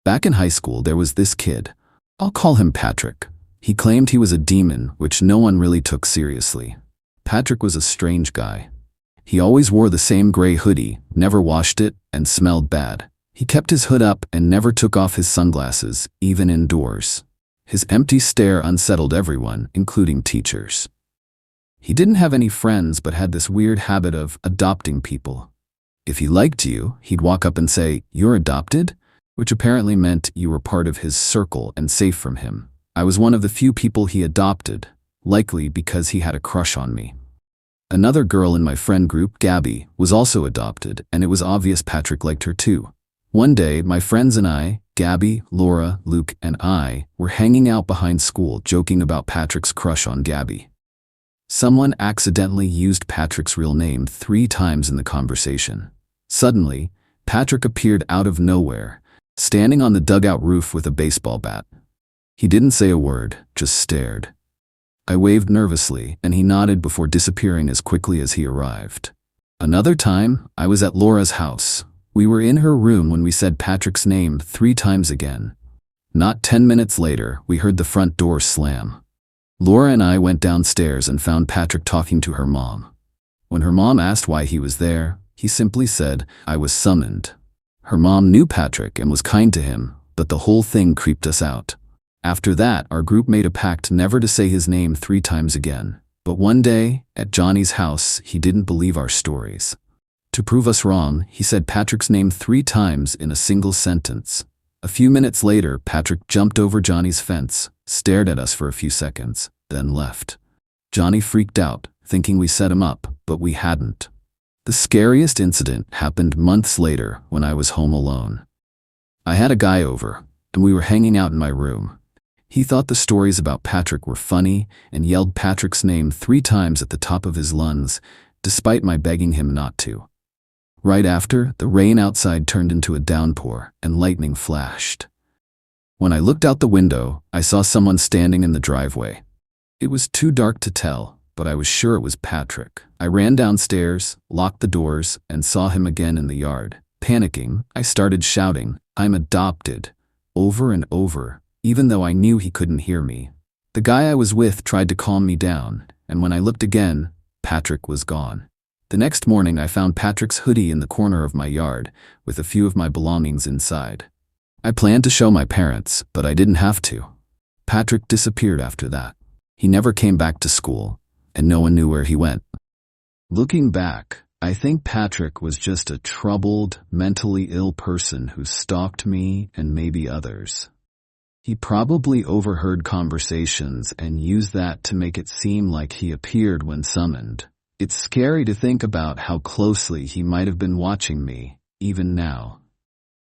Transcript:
Back in high school, there was this kid. I'll call him Patrick. He claimed he was a demon, which no one really took seriously. Patrick was a strange guy. He always wore the same gray hoodie, never washed it, and smelled bad. He kept his hood up and never took off his sunglasses, even indoors. His empty stare unsettled everyone, including teachers. He didn't have any friends but had this weird habit of adopting people. If he liked you, he'd walk up and say, "You're adopted?" which apparently meant you were part of his circle and safe from him. I was one of the few people he adopted, likely because he had a crush on me. Another girl in my friend group, Gabby, was also adopted, and it was obvious Patrick liked her too. One day, my friends and I, Gabby, Laura, Luke, and I, were hanging out behind school joking about Patrick's crush on Gabby. Someone accidentally used Patrick's real name 3 times in the conversation. Suddenly, Patrick appeared out of nowhere, standing on the dugout roof with a baseball bat. He didn't say a word, just stared. I waved nervously, and he nodded before disappearing as quickly as he arrived. Another time, I was at Laura's house. We were in her room when we said Patrick's name 3 times again. Not 10 minutes later, we heard the front door slam. Laura and I went downstairs and found Patrick talking to her mom. When her mom asked why he was there, he simply said, "I was summoned." Her mom knew Patrick and was kind to him, but the whole thing creeped us out. After that, our group made a pact never to say his name 3 times again. But one day, at Johnny's house, he didn't believe our stories. To prove us wrong, he said Patrick's name 3 times in a single sentence. A few minutes later, Patrick jumped over Johnny's fence, stared at us for a few seconds, then left. Johnny freaked out, thinking we set him up, but we hadn't. The scariest incident happened months later when I was home alone. I had a guy over, and we were hanging out in my room. He thought the stories about Patrick were funny and yelled Patrick's name 3 times at the top of his lungs, despite my begging him not to. Right after, the rain outside turned into a downpour and lightning flashed. When I looked out the window, I saw someone standing in the driveway. It was too dark to tell, but I was sure it was Patrick. I ran downstairs, locked the doors, and saw him again in the yard. Panicking, I started shouting, "I'm adopted," over and over, even though I knew he couldn't hear me. The guy I was with tried to calm me down, and when I looked again, Patrick was gone. The next morning, I found Patrick's hoodie in the corner of my yard, with a few of my belongings inside. I planned to show my parents, but I didn't have to. Patrick disappeared after that. He never came back to school, and no one knew where he went. Looking back, I think Patrick was just a troubled, mentally ill person who stalked me and maybe others. He probably overheard conversations and used that to make it seem like he appeared when summoned. It's scary to think about how closely he might have been watching me, even now.